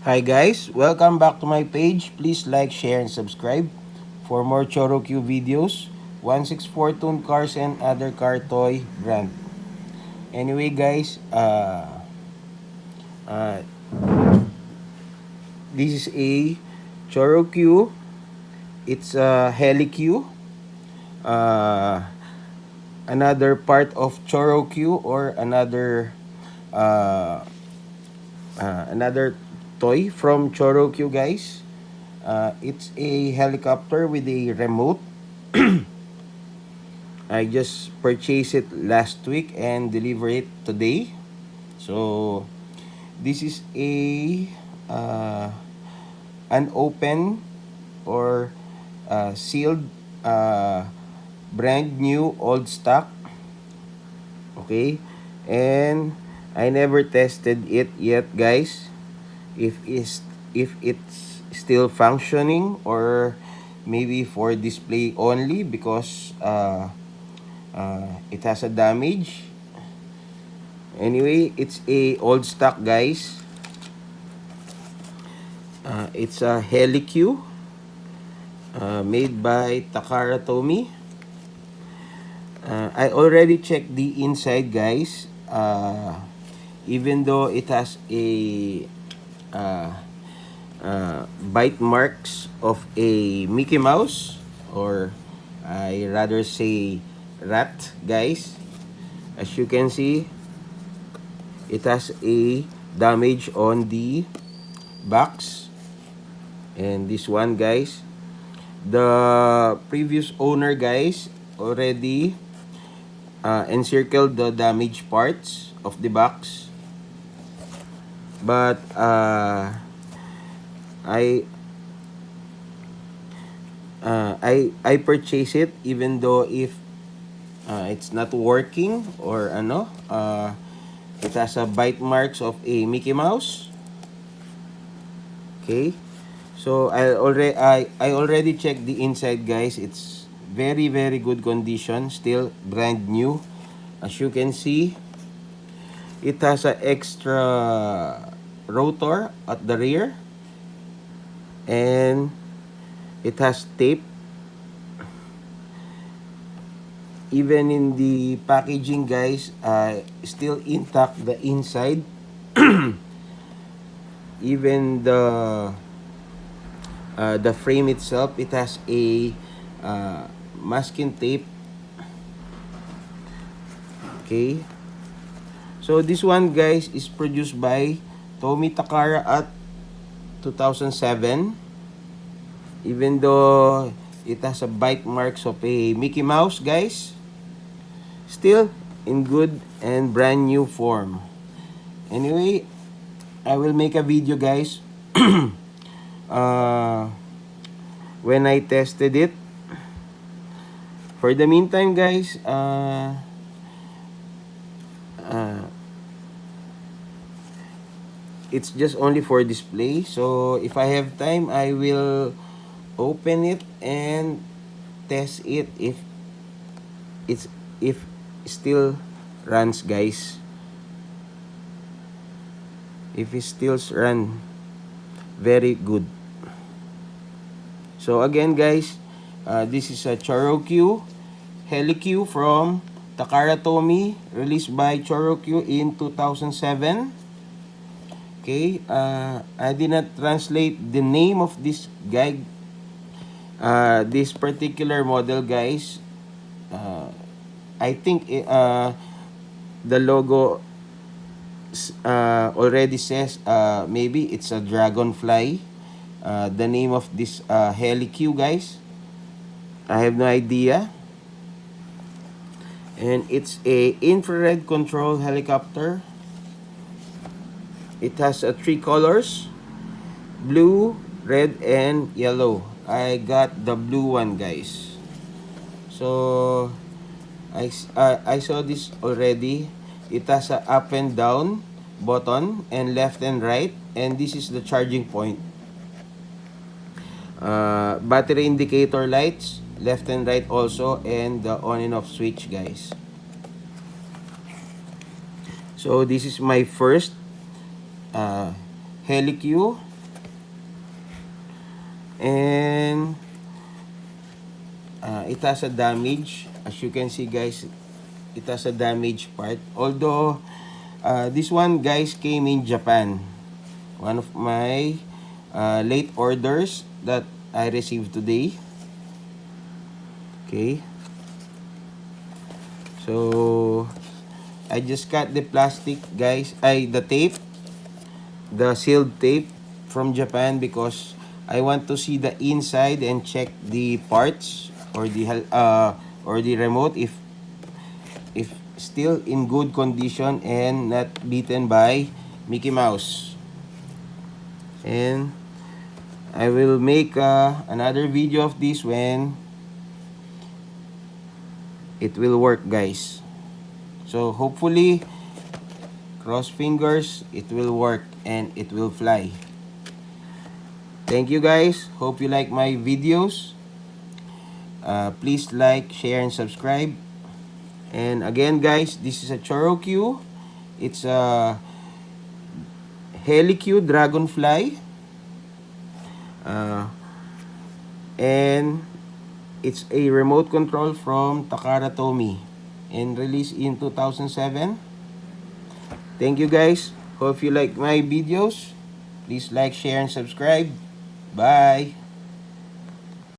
Hi guys, welcome back to my page. Please like, share, and subscribe for more Choro Q videos. 164 tuned cars and other car toy brand. Anyway guys, uh, this is a Choro Q. It's a HELI-Q. Uh, another part of Choro Q or uh, another toy from Choro Q guys. It's a helicopter with a remote. I just purchased it last week and delivered it today. So this is a uh, unopened or sealed uh, brand new old stock. Okay, and I never tested it yet, guys. If it's still functioning or maybe for display only because it has a damage. Anyway, it's a old stock, guys. It's a HELI-Q made by Takara Tomy. I already checked the inside, guys. Even though it has a uh, bite marks of a Mickey Mouse, or I rather say rat, guys. As you can see, it has a damage on the box. And this one, guys, the previous owner, guys, already encircled the damaged parts of the box. But I I purchased it even though if it's not working or it has a bite marks of a Mickey Mouse. Okay, so I already checked the inside, guys. It's very good condition, still brand new. As you can see, it has a extra rotor at the rear, and it has tape. Even in the packaging, guys, still intact the inside. Even the frame itself, it has a masking tape. Okay, so this one, guys, is produced by Tomy Takara at 2007. Even though it has a bite marks of a Mickey Mouse, guys, still in good and brand new form. Anyway, I will make a video, guys, uh, when I tested it. For the meantime, guys, uh, it's just only for display. So if I have time, I will open it and test it it's if still runs, guys. If it still run very good. So again, guys, this is a Choro Q HELI-Q from Takara Tomy, released by Choro Q in 2007. Okay, I did not translate the name of this guy, this particular model, guys. I think the logo already says maybe it's a dragonfly. The name of this HELI-Q, guys, I have no idea. And it's a infrared control helicopter. It has three colors: blue, red, and yellow. I got the blue one, guys. So I saw this already. It has a up and down button and left and right, and this is the charging point. Battery indicator lights, left and right also, and the on and off switch, guys. So this is my first HELI-Q. And it has a damage. As you can see, guys, it has a damaged part. Although, this one, guys, came in Japan. One of my late orders that I received today. Okay. So, I just cut the plastic, guys. The tape. The sealed tape from Japan because I want to see the inside and check the parts or the remote if still in good condition and not beaten by Mickey Mouse. And I will make another video of this when it will work, guys. So hopefully, cross fingers, it will work and it will fly. Thank you, guys. Hope you like my videos. Please like, share, and subscribe. And again, guys, this is a Choro Q. It's a HELI-Q Dragonfly. And it's a remote control from Takara Tomy and released in 2007. Thank you, guys. Hope you like my videos. Please like, share, and subscribe. Bye.